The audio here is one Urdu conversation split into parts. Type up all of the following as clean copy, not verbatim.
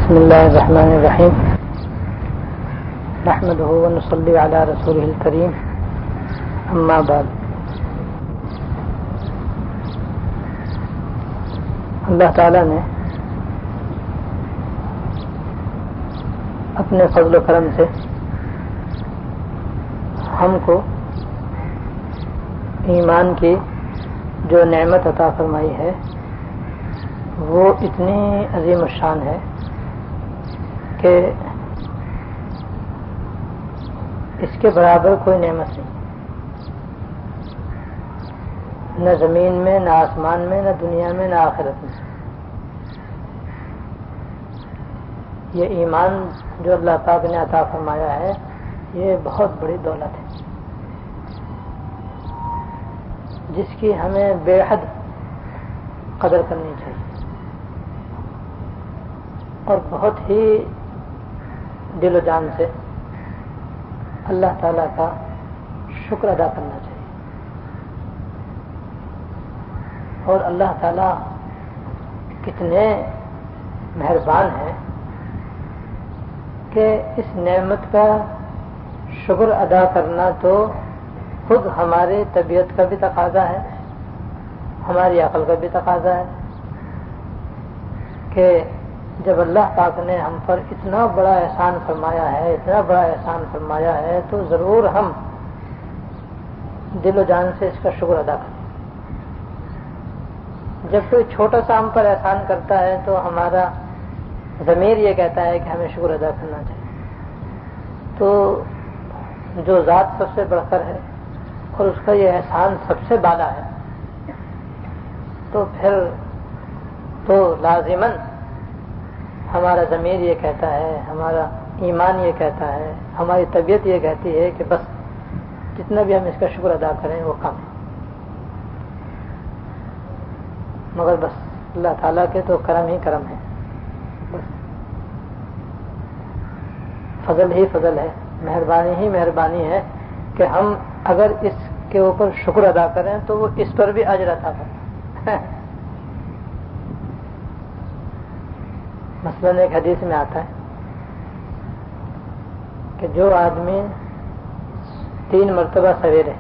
بسم الله الرحمن الرحيم نحمده ونصلي على رسوله الكريم اما بعد. اللہ تعالیٰ نے اپنے فضل و کرم سے ہم کو ایمان کی جو نعمت عطا فرمائی ہے وہ اتنی عظیم الشان ہے کہ اس کے برابر کوئی نعمت نہیں، نہ زمین میں، نہ آسمان میں، نہ دنیا میں، نہ آخرت میں. یہ ایمان جو اللہ پاک نے عطا فرمایا ہے یہ بہت بڑی دولت ہے جس کی ہمیں بے حد قدر کرنی چاہیے اور بہت ہی دل و جان سے اللہ تعالیٰ کا شکر ادا کرنا چاہیے. اور اللہ تعالیٰ کتنے مہربان ہیں کہ اس نعمت کا شکر ادا کرنا تو خود ہماری طبیعت کا بھی تقاضا ہے، ہماری عقل کا بھی تقاضا ہے کہ جب اللہ پاک نے ہم پر اتنا بڑا احسان فرمایا ہے، اتنا بڑا احسان فرمایا ہے تو ضرور ہم دل و جان سے اس کا شکر ادا کریں. جب کوئی چھوٹا سا ہم پر احسان کرتا ہے تو ہمارا ضمیر یہ کہتا ہے کہ ہمیں شکر ادا کرنا چاہیے. تو جو ذات سب سے بڑھ کر ہے اور اس کا یہ احسان سب سے بالا ہے تو پھر تو لازماً ہمارا ضمیر یہ کہتا ہے، ہمارا ایمان یہ کہتا ہے، ہماری طبیعت یہ کہتی ہے کہ بس جتنا بھی ہم اس کا شکر ادا کریں وہ کم ہے. مگر بس اللہ تعالیٰ کے تو کرم ہی کرم ہے، بس فضل ہی فضل ہے، مہربانی ہی مہربانی ہے کہ ہم اگر اس کے اوپر شکر ادا کریں تو وہ اس پر بھی اجر عطا کرے. مثلاً ایک حدیث میں آتا ہے کہ جو آدمی 3 مرتبہ سویرے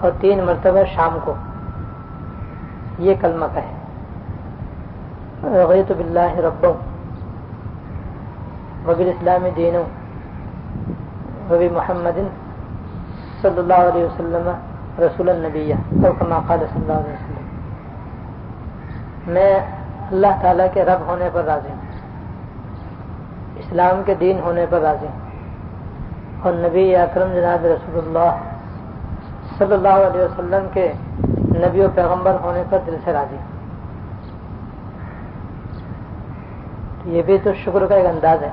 اور 3 مرتبہ شام کو یہ کلمہ کہے، رضیت باللہ ربا وبالاسلام دینا وبمحمد صلی اللہ علیہ وسلم رسول النبی اور کما قال صلی اللہ علیہ وسلم، میں اللہ تعالیٰ کے رب ہونے پر راضی ہوں، اسلام کے دین ہونے پر راضی ہوں اور نبی اکرم جناب رسول اللہ صلی اللہ علیہ وسلم کے نبی و پیغمبر ہونے پر دل سے راضی ہوں. یہ بھی تو شکر کا ایک انداز ہے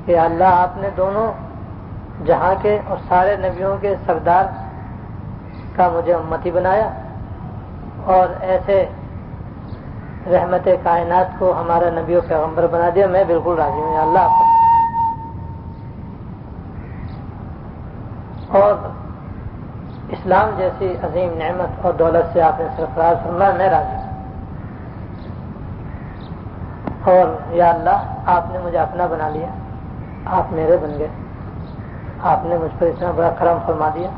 کہ اللہ آپ نے دونوں جہاں کے اور سارے نبیوں کے سردار کا مجھے امتی بنایا اور ایسے رحمت کائنات کو ہمارا نبی و پیغمبر بنا دیا. میں بالکل راضی ہوں یا اللہ آپ کو. اور اسلام جیسی عظیم نعمت اور دولت سے آپ نے سرفراز فرمایا، میں راضی ہوں. اور یا اللہ آپ نے مجھے اپنا بنا لیا، آپ میرے بن گئے، آپ نے مجھ پر اتنا بڑا کرم فرما دیا.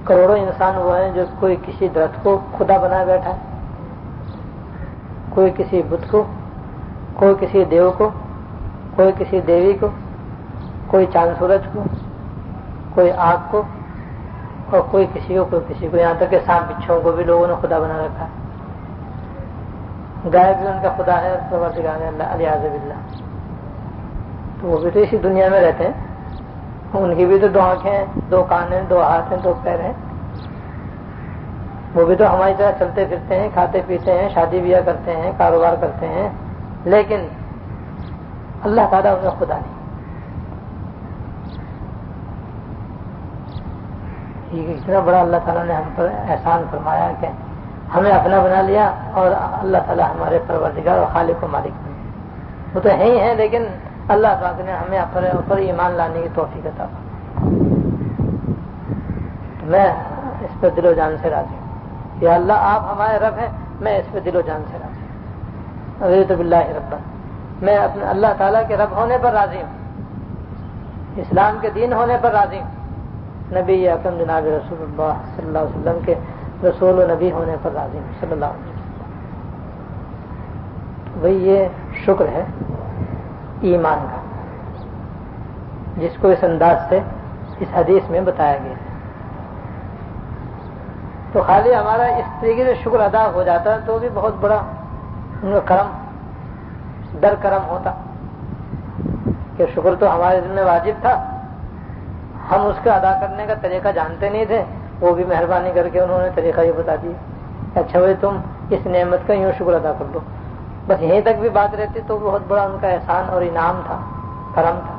کروڑوں انسان ہوئے ہیں جو کوئی کسی درخت کو خدا بنا بیٹھا ہے، کوئی کسی بت کو، کوئی کسی دیو کو، کوئی کسی دیوی کو، کوئی چاند سورج کو، کوئی آگ کو اور کوئی کسی کو، یہاں تک کہ سانپ بچھوں کو بھی لوگوں نے خدا بنا رکھا ہے. گائے بھی ان کا خدا ہے، پروردگار اللہ علیاذ باللہ. تو وہ بھی تو اسی دنیا میں رہتے ہیں، ان کی بھی تو 2 آنکھیں ہیں، 2 کان ہیں، 2 ہاتھ ہیں، 2 پیر ہیں. وہ بھی تو ہماری طرح چلتے پھرتے ہیں، کھاتے پیتے ہیں، شادی بیاہ کرتے ہیں، کاروبار کرتے ہیں، لیکن اللہ تعالیٰ انہیں خدا نہیں. یہ اتنا بڑا اللہ تعالیٰ نے ہم پر احسان فرمایا کہ ہمیں اپنا بنا لیا اور اللہ تعالیٰ ہمارے پروردگار اور خالق و مالک بنے. وہ تو ہے ہی ہیں لیکن اللہ پاک نے ہمیں اپنے اوپر ایمان لانے کی توفیق عطا فرمائی. میں اس پر دل و جان سے راضی ہوں. یا اللہ آپ ہمارے رب ہیں، میں اس پہ دل و جان سے راضی ہوں. رضیت باللہ ربا، میں اپنے اللہ تعالیٰ کے رب ہونے پر راضی ہوں، اسلام کے دین ہونے پر راضی ہوں، نبی اکرم جناب رسول اللہ صلی اللہ علیہ وسلم کے رسول و نبی ہونے پر راضی ہوں صلی اللہ علیہ وسلم۔ بھئی یہ شکر ہے ایمان کا، جس کو اس انداز سے اس حدیث میں بتایا گیا ہے۔ تو خالی ہمارا اس طریقے سے شکر ادا ہو جاتا تو بھی بہت بڑا ان کا کرم در کرم ہوتا کہ شکر تو ہمارے دل میں واجب تھا، ہم اس کا ادا کرنے کا طریقہ جانتے نہیں تھے، وہ بھی مہربانی کر کے انہوں نے طریقہ یہ بتا دیا، اچھا بھائی تم اس نعمت کا یوں شکر ادا کر دو، بس یہیں تک بھی بات رہتی تو بہت بڑا ان کا احسان اور انعام تھا، کرم تھا۔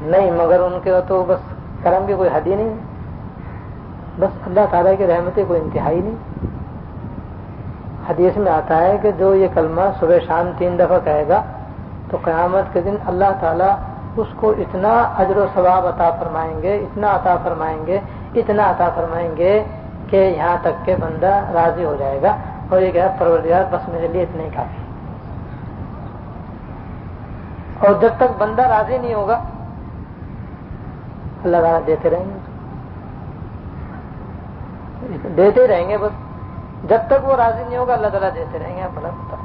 نہیں، مگر ان کے تو بس کرم کی کوئی حد ہی نہیں، بس اللہ تعالیٰ کی رحمتیں کوئی انتہائی نہیں۔ حدیث میں آتا ہے کہ جو یہ کلمہ صبح شام 3 دفعہ کہے گا تو قیامت کے دن اللہ تعالیٰ اس کو اتنا اجر و ثواب عطا فرمائیں گے، اتنا عطا فرمائیں گے، اتنا عطا فرمائیں گے کہ یہاں تک کہ بندہ راضی ہو جائے گا اور یہ کہا پروردگار بس میرے لیے اتنا ہی کافی۔ اور جب تک بندہ راضی نہیں ہوگا اللہ تعالیٰ دیتے رہیں گے، دیتے رہیں گے، بس جب تک وہ راضی نہیں ہوگا اللہ تعالیٰ دیتے رہیں گے۔ آپ بڑا بتا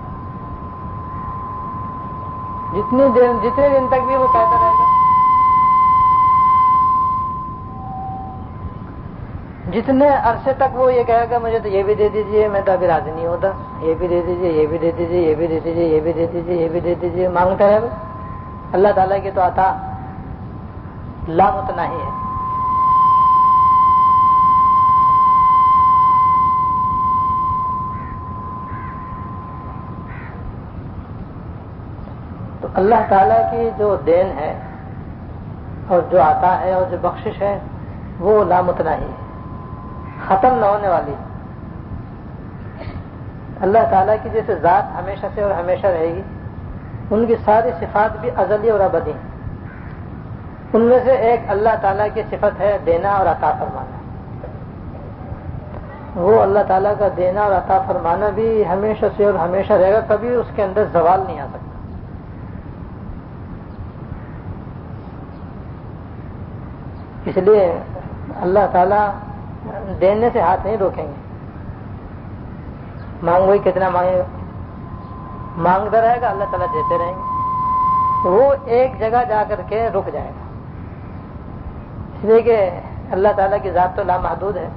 جتنے دن تک بھی وہ کہتا رہے گا، جتنے عرصے تک وہ یہ کہے گا مجھے تو یہ بھی دے دیجئے، میں تو ابھی راضی نہیں ہوتا، یہ بھی دے دیجئے، یہ بھی دے دیجئے، یہ بھی دے دیجئے، یہ بھی دے دیجئے، یہ بھی دے دیجئے، مانگتا رہے گا۔ اللہ تعالیٰ کی تو عطا لامتناہی ہے۔ تو اللہ تعالیٰ کی جو دین ہے اور جو عطا ہے اور جو بخشش ہے وہ لامتناہی ہے، ختم نہ ہونے والی۔ اللہ تعالیٰ کی جیسے ذات ہمیشہ سے اور ہمیشہ رہے گی، ان کی ساری صفات بھی ازلی اور ابدی ہیں۔ ان میں سے ایک اللہ تعالیٰ کی صفت ہے دینا اور عطا فرمانا۔ وہ اللہ تعالیٰ کا دینا اور عطا فرمانا بھی ہمیشہ سے اور ہمیشہ رہے گا، کبھی اس کے اندر زوال نہیں آ سکتا۔ اس لیے اللہ تعالیٰ دینے سے ہاتھ نہیں روکیں گے، مانگو ہی کتنا مانگے گا، مانگتا رہے گا، اللہ تعالیٰ دیتے رہیں گے، وہ ایک جگہ جا کر کے رک جائے گا۔ اس لیے کہ اللہ تعالیٰ کی ذات تو لامحدود ہے،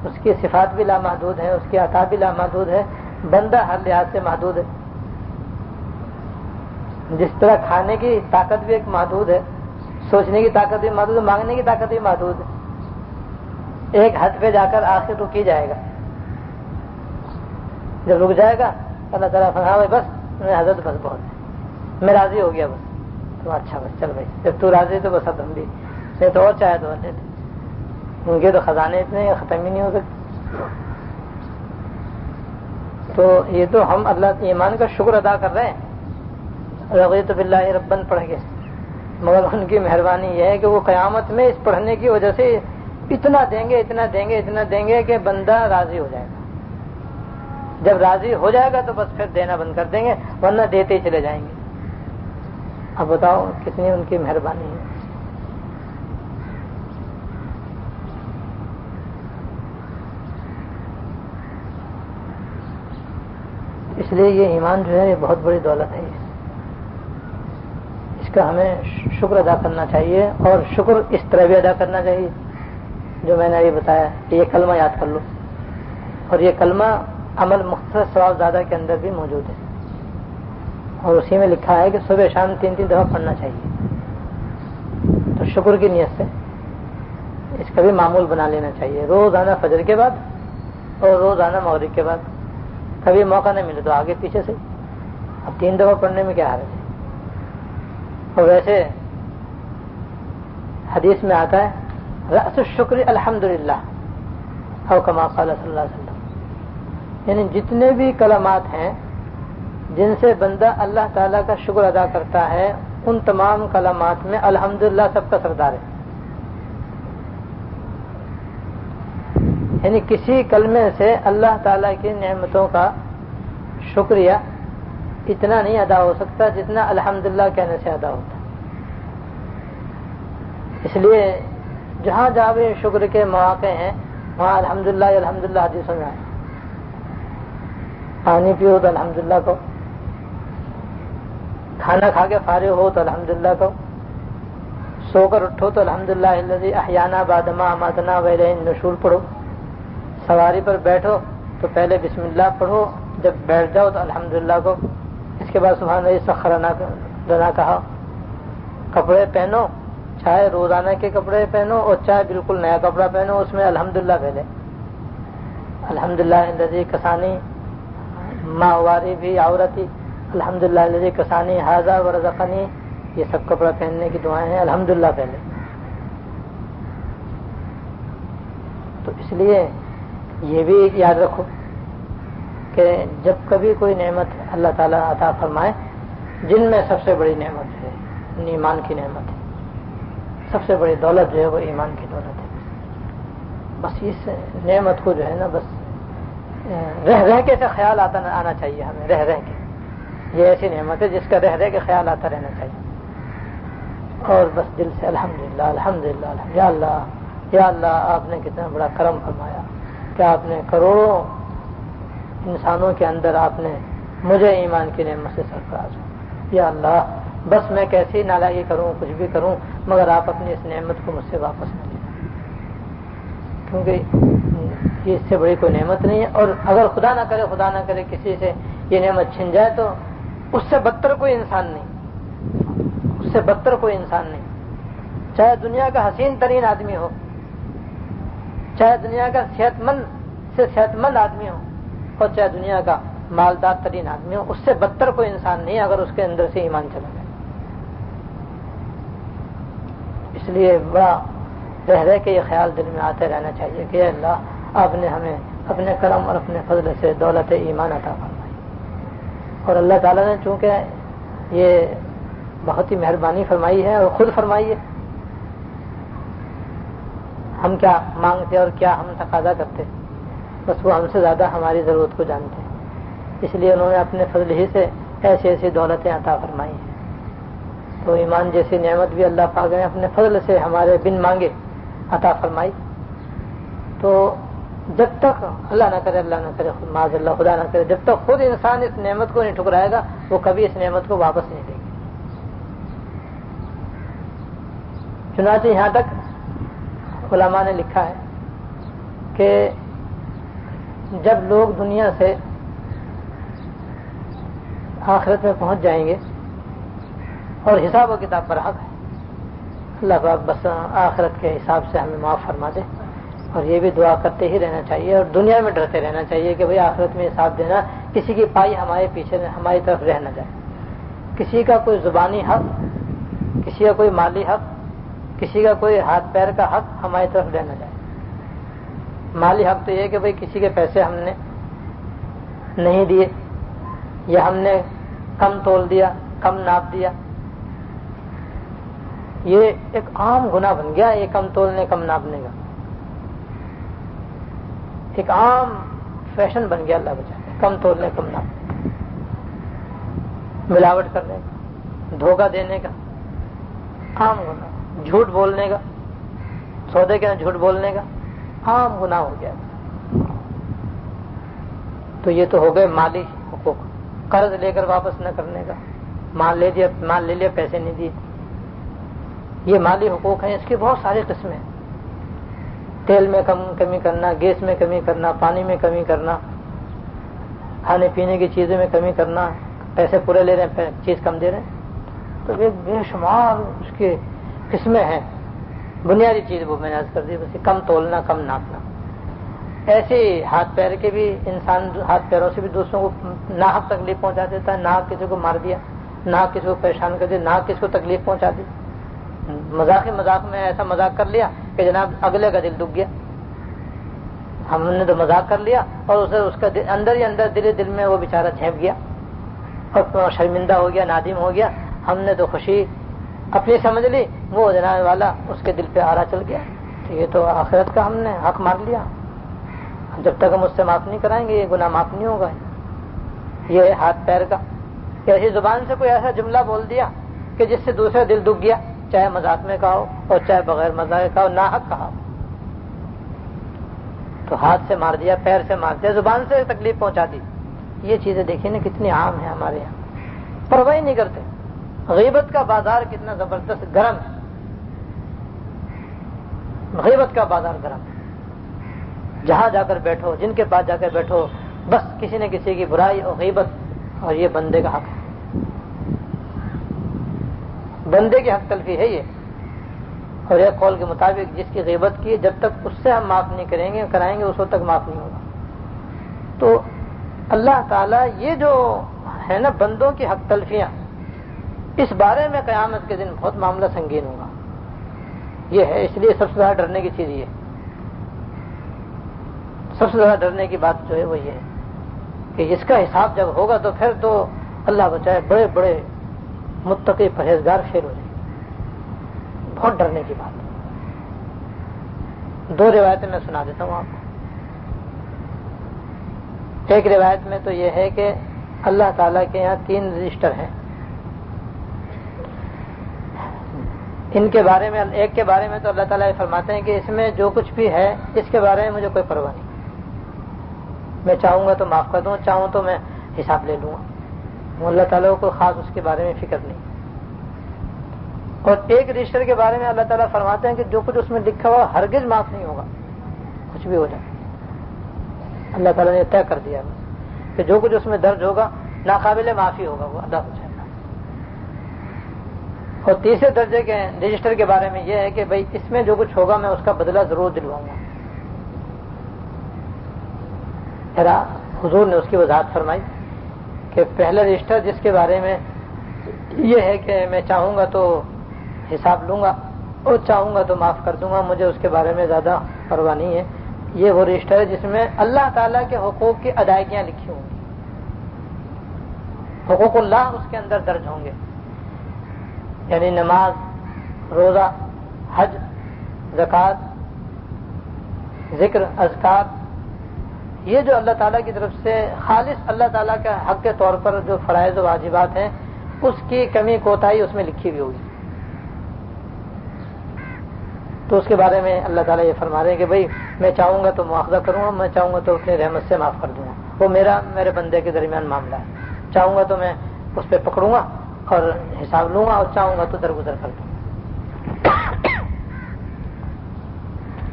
اس کی صفات بھی لامحدود ہے، اس کی عطا بھی لامحدود ہے، بندہ ہر لحاظ سے محدود ہے۔ جس طرح کھانے کی طاقت بھی ایک محدود ہے، سوچنے کی طاقت بھی محدود ہے، مانگنے کی طاقت بھی محدود ہے، ایک حد پہ جا کر آخر رک ہی جائے گا۔ جب رک جائے گا اللہ تعالیٰ فرمائے بس میں حضرت بس بہت ہے، میں راضی ہو گیا، بس تو اچھا بس چل بھائی، جب تو راضی تو بس اب ہم بھی نہیں تو اور چاہے تو اور لیتے، ان کے تو خزانے اتنے ختم ہی نہیں ہو سکتے۔ تو یہ تو ہم اللہ ایمان کا شکر ادا کر رہے ہیں رضیت باللہ ربن پڑھ کے، مگر ان کی مہربانی یہ ہے کہ وہ قیامت میں اس پڑھنے کی وجہ سے اتنا دیں گے، اتنا دیں گے، اتنا دیں گے کہ بندہ راضی ہو جائے گا۔ جب راضی ہو جائے گا تو بس پھر دینا بند کر دیں گے، ورنہ دیتے ہی چلے جائیں گے۔ اب بتاؤ کتنی ان کی مہربانی ہے۔ اس لیے یہ ایمان جو ہے یہ بہت بڑی دولت ہے، اس کا ہمیں شکر ادا کرنا چاہیے، اور شکر اس طرح بھی ادا کرنا چاہیے جو میں نے ابھی بتایا کہ یہ کلمہ یاد کر لو، اور یہ کلمہ عمل مختصر ثواب زیادہ کے اندر بھی موجود ہے، اور اسی میں لکھا ہے کہ صبح شام 3 دفعہ پڑھنا چاہیے۔ تو شکر کی نیت سے اس کا بھی معمول بنا لینا چاہیے، روزانہ فجر کے بعد اور روزانہ مغرب کے بعد، کبھی موقع نہیں ملے تو آگے پیچھے سے، اب 3 دفعہ پڑھنے میں کیا حرج ہے۔ اور ویسے حدیث میں آتا ہے رأس الشکر الحمدللہ او کما قال صلی اللہ علیہ وسلم، یعنی جتنے بھی کلمات ہیں جن سے بندہ اللہ تعالیٰ کا شکر ادا کرتا ہے ان تمام کلمات میں الحمدللہ سب کا سردار ہے۔ یعنی کسی کلمے سے اللہ تعالیٰ کی نعمتوں کا شکریہ اتنا نہیں ادا ہو سکتا جتنا الحمدللہ کہنے سے ادا ہوتا. اس لیے جہاں جہاں بھی شکر کے مواقع ہیں وہاں الحمدللہ الحمدللہ حدیثوں میں آئے. پانی پیو تو الحمدللہ کو، کھانا کھا کے فارغ ہو تو الحمدللہ کو، سو کر اٹھو تو الحمدللہ الذی احیانا بعد ما اماتنا والیہ النشور پڑھو، سواری پر بیٹھو تو پہلے بسم اللہ پڑھو، جب بیٹھ جاؤ تو الحمدللہ کو، اس کے بعد سبحان اللہ سخر لنا کہا. کپڑے پہنو، چاہے روزانہ کے کپڑے پہنو اور چاہے بالکل نیا کپڑا پہنو، اس میں الحمدللہ پہلے الحمدللہ الذی کسانی ما واری بھی عورتی، الحمدللہ الذی کسانی ھذا ورزقنی، یہ سب کپڑا پہننے کی دعائیں ہیں الحمدللہ پہلے. تو اس لیے یہ بھی یاد رکھو کہ جب کبھی کوئی نعمت اللہ تعالیٰ عطا فرمائے، جن میں سب سے بڑی نعمت ہے ایمان کی نعمت ہے، سب سے بڑی دولت جو ہے وہ ایمان کی دولت ہے. بس اس نعمت کو جو ہے نا بس رہ کے سے خیال آنا چاہیے ہمیں، رہ کے. یہ ایسی نعمت ہے جس کا رہ کے خیال آتا رہنا چاہیے، اور بس دل سے الحمدللہ الحمدللہ یا اللہ یا اللہ آپ نے کتنا بڑا کرم فرمایا کہ آپ نے کروڑوں انسانوں کے اندر آپ نے مجھے ایمان کی نعمت سے سرفراز ہو. یا اللہ بس میں کیسی نالائقی کروں، کچھ بھی کروں، مگر آپ اپنی اس نعمت کو مجھ سے واپس نہ لیں، کیونکہ یہ اس سے بڑی کوئی نعمت نہیں ہے. اور اگر خدا نہ کرے کسی سے یہ نعمت چھن جائے تو اس سے بدتر کوئی انسان نہیں، چاہے دنیا کا حسین ترین آدمی ہو، چاہے دنیا کا صحت مند آدمی ہو، اور چاہے دنیا کا مالدار ترین آدمی ہو، اس سے بدتر کوئی انسان نہیں اگر اس کے اندر سے ایمان چلا جائے. اس لیے بڑا رہ کے یہ خیال دل میں آتے رہنا چاہیے کہ اے اللہ آپ نے ہمیں اپنے کرم اور اپنے فضل سے دولت ایمان عطا فرمائی. اور اللہ تعالیٰ نے چونکہ یہ بہت ہی مہربانی فرمائی ہے اور خود فرمائی ہے، ہم کیا مانگتے اور کیا ہم تقاضا کرتے، بس وہ ہم سے زیادہ ہماری ضرورت کو جانتے ہیں. اس لیے انہوں نے اپنے فضل ہی سے ایسی دولتیں عطا فرمائی ہیں. تو ایمان جیسی نعمت بھی اللہ پاک نے اپنے فضل سے ہمارے بن مانگے عطا فرمائی. تو جب تک اللہ نہ کرے معاذ اللہ خدا نہ کرے، جب تک خود انسان اس نعمت کو نہیں ٹھکرائے گا وہ کبھی اس نعمت کو واپس نہیں دے گا. چنانچہ یہاں تک علماء نے لکھا ہے کہ جب لوگ دنیا سے آخرت میں پہنچ جائیں گے اور حساب و کتاب پر حق ہے، اللہ پاک بس آخرت کے حساب سے ہمیں معاف فرما دے. اور یہ بھی دعا کرتے ہی رہنا چاہیے اور دنیا میں ڈرتے رہنا چاہیے کہ بھئی آخرت میں حساب دینا، کسی کی پائی ہمارے پیچھے ہماری طرف رہ نہ جائے، کسی کا کوئی زبانی حق، کسی کا کوئی مالی حق، کسی کا کوئی ہاتھ پیر کا حق ہماری طرف رہ نہ جائے. مالی حق تو یہ کہ بھئی کسی کے پیسے ہم نے نہیں دیے، یا ہم نے کم تول دیا، کم ناپ دیا. یہ ایک عام گناہ بن گیا، یہ کم تولنے کم ناپنے کا ایک عام فیشن بن گیا. اللہ بچائے، کم تولنے کم ناپنے، ملاوٹ کرنے کا، دھوکہ دینے کا عام گناہ، جھوٹ بولنے کا، سودے کے جھوٹ بولنے کا عام گناہ ہو گیا. تو یہ تو ہو گئے مالی حقوق. قرض لے کر واپس نہ کرنے کا، مال لے لیا پیسے نہیں دیے، یہ مالی حقوق ہیں. اس کی بہت ساری قسمیں، تیل میں کمی کرنا، گیس میں کمی کرنا، پانی میں کمی کرنا، کھانے پینے کی چیزوں میں کمی کرنا، پیسے پورے لے رہے ہیں چیز کم دے رہے ہیں. تو ایک بے شمار اس کی قسمیں ہیں. بنیادی چیز وہ میں نے عرض کر دی، بس کم تولنا کم ناپنا. ایسے ہاتھ پیر کے بھی انسان ہاتھ پیروں سے بھی دوسروں کو ناحق تکلیف پہنچا دیتا ہے. ناحق کسی کو مار دیا، ناحق کسی کو پریشان کر دیا، ناحق کسی کو تکلیف پہنچا دی. مذاق میں ایسا مذاق کر لیا کہ جناب اگلے کا دل دکھ گیا. ہم نے تو مذاق کر لیا اور اسے اس کا اندر ہی اندر دل میں وہ بیچارہ جھینپ گیا اور شرمندہ ہو گیا، نادم ہو گیا. ہم نے تو خوشی اپنی سمجھ لی، وہ جناب والا اس کے دل پہ آرا چل گیا. تو یہ تو آخرت کا ہم نے حق مار لیا. جب تک ہم اس سے معاف نہیں کرائیں گے یہ گناہ معاف نہیں ہوگا. یہ ہے ہاتھ پیر کا، کہ ایسی زبان سے کوئی ایسا جملہ بول دیا کہ جس سے دوسرا دل دکھ گیا، چاہے مذاق میں کہا ہو اور چاہے بغیر مذاق کہا ہو، ناحق کہا ہو، تو ہاتھ سے مار دیا، پیر سے مار دیا، زبان سے تکلیف پہنچا دی. یہ چیزیں دیکھیے نا کتنی عام ہیں ہمارے یہاں، پرواہ نہیں کرتے. غیبت کا بازار کتنا زبردست گرم ہے، غیبت کا بازار گرم ہے. جہاں جا کر بیٹھو، جن کے پاس جا کر بیٹھو، بس کسی نہ کسی کی برائی اور غیبت، اور یہ بندے کا حق ہے، بندے کی حق تلفی ہے یہ. اور ایک قول کے مطابق جس کی غیبت کی جب تک اس سے ہم معاف نہیں کریں گے کرائیں گے اس وقت تک معاف نہیں ہوگا. تو اللہ تعالیٰ یہ جو ہے نا بندوں کی حق تلفیاں، اس بارے میں قیامت کے دن بہت معاملہ سنگین ہوگا. یہ ہے، اس لیے سب سے زیادہ ڈرنے کی چیز یہ ہے، سب سے زیادہ ڈرنے کی بات جو ہے وہ یہ ہے کہ اس کا حساب جب ہوگا تو پھر تو اللہ بچائے بڑے بڑے متقی پرہیزگار فیل ہو جائیں گے. بہت ڈرنے کی بات. دو روایتیں میں سنا دیتا ہوں آپ کو. ایک روایت میں تو یہ ہے کہ اللہ تعالیٰ کے یہاں 3 رجسٹر ہیں. ان کے بارے میں، ایک کے بارے میں تو اللہ تعالیٰ یہ فرماتے ہیں کہ اس میں جو کچھ بھی ہے اس کے بارے میں مجھے کوئی پرواہ نہیں، میں چاہوں گا تو معاف کر دوں، چاہوں تو میں حساب لے لوں گا. اللہ تعالیٰ کو خاص اس کے بارے میں فکر نہیں. اور ایک رجسٹر کے بارے میں اللہ تعالیٰ فرماتے ہیں کہ جو کچھ اس میں لکھا ہوا ہرگز معاف نہیں ہوگا، کچھ بھی ہو جائے. اللہ تعالیٰ نے طے کر دیا کہ جو کچھ اس میں درج ہوگا ناقابل معافی ہوگا، وہ ادا ہو جائے گا. اور تیسرے درجے کے رجسٹر کے بارے میں یہ ہے کہ بھئی اس میں جو کچھ ہوگا میں اس کا بدلہ ضرور دلواؤں گا. حضور نے اس کی وضاحت فرمائی کہ پہلا رجسٹر جس کے بارے میں یہ ہے کہ میں چاہوں گا تو حساب لوں گا اور چاہوں گا تو معاف کر دوں گا، مجھے اس کے بارے میں زیادہ پرواہ نہیں ہے. یہ وہ رجسٹر ہے جس میں اللہ تعالیٰ کے حقوق کی ادائیگیاں لکھی ہوں گی، حقوق اللہ اس کے اندر درج ہوں گے، یعنی نماز، روزہ، حج، زکوٰۃ، ذکر، اذکار، یہ جو اللہ تعالیٰ کی طرف سے خالص اللہ تعالیٰ کے حق کے طور پر جو فرائض و واجبات ہیں اس کی کمی کوتاہی اس میں لکھی ہوئی ہوگی. تو اس کے بارے میں اللہ تعالیٰ یہ فرما رہے ہیں کہ بھئی میں چاہوں گا تو مواخذہ کروں گا، میں چاہوں گا تو اپنی رحمت سے معاف کر دوں گا. وہ میرے بندے کے درمیان معاملہ ہے. چاہوں گا تو میں اس پہ پکڑوں گا اور حساب لوں گا، اور چاہوں گا تو درگزر کر دوں گا.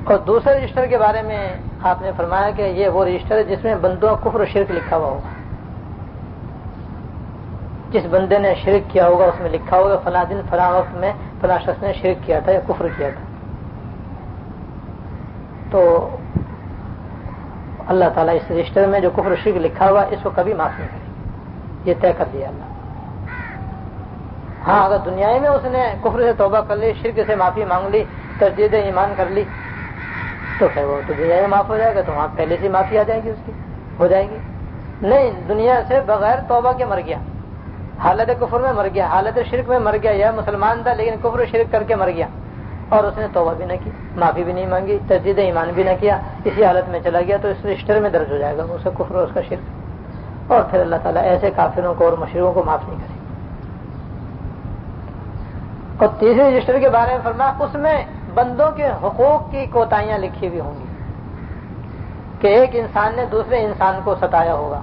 اور دوسرے رجسٹر کے بارے میں آپ نے فرمایا کہ یہ وہ رجسٹر ہے جس میں بندوں کا کفر و شرک لکھا ہوا ہوگا. جس بندے نے شرک کیا ہوگا اس میں لکھا ہوگا فلاں دن فلاں وقت میں فلاں شخص نے شرک کیا تھا یا کفر کیا تھا. تو اللہ تعالیٰ اس رجسٹر میں جو کفر و شرک لکھا ہوا اس کو کبھی معاف نہیں کرے، یہ طے کر دیا اللہ. ہاں اگر دنیا میں اس نے کفر سے توبہ کر لی، شرک سے معافی مانگ لی، تجدید ایمان کر لی تو پھر وہ تو دنیا میں معاف ہو جائے گا، تو وہاں پہلے سے معافی آ جائے گی، اس کی ہو جائے گی. نہیں، دنیا سے بغیر توبہ کے مر گیا، حالت کفر میں مر گیا، حالت شرک میں مر گیا، یا مسلمان تھا لیکن کفر و شرک کر کے مر گیا اور اس نے توبہ بھی نہ کی، معافی بھی نہیں مانگی، تجدید ایمان بھی نہ کیا، اسی حالت میں چلا گیا تو اس رجسٹر میں درج ہو جائے گا اس کا کفر اور اس کا شرک. اور پھر اللہ تعالیٰ ایسے کافروں کو اور مشرکوں کو معاف نہیں کرے. اور تیسرے رجسٹر کے بارے میں فرمایا اس میں بندوں کے حقوق کی کوتاہیاں لکھی ہوئی ہوں گی کہ ایک انسان نے دوسرے انسان کو ستایا ہوگا،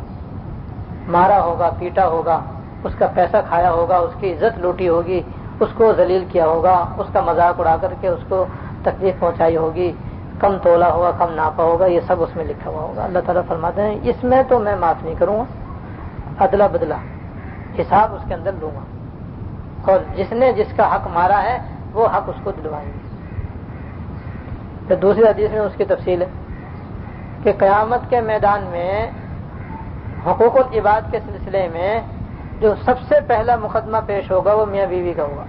مارا ہوگا، پیٹا ہوگا، اس کا پیسہ کھایا ہوگا، اس کی عزت لوٹی ہوگی، اس کو ذلیل کیا ہوگا، اس کا مذاق اڑا کر کے اس کو تکلیف پہنچائی ہوگی، کم تولا ہوگا، کم ناپا ہوگا، یہ سب اس میں لکھا ہوا ہوگا. اللہ تعالیٰ فرماتے ہیں اس میں تو میں معاف نہیں کروں گا، عدلا بدلا حساب اس کے اندر لوں گا، اور جس نے جس کا حق مارا ہے وہ حق اس کو دلوائیں گے. پھر دوسری حدیث میں اس کی تفصیل ہے کہ قیامت کے میدان میں حقوق العباد کے سلسلے میں جو سب سے پہلا مقدمہ پیش ہوگا وہ میاں بیوی کا ہوگا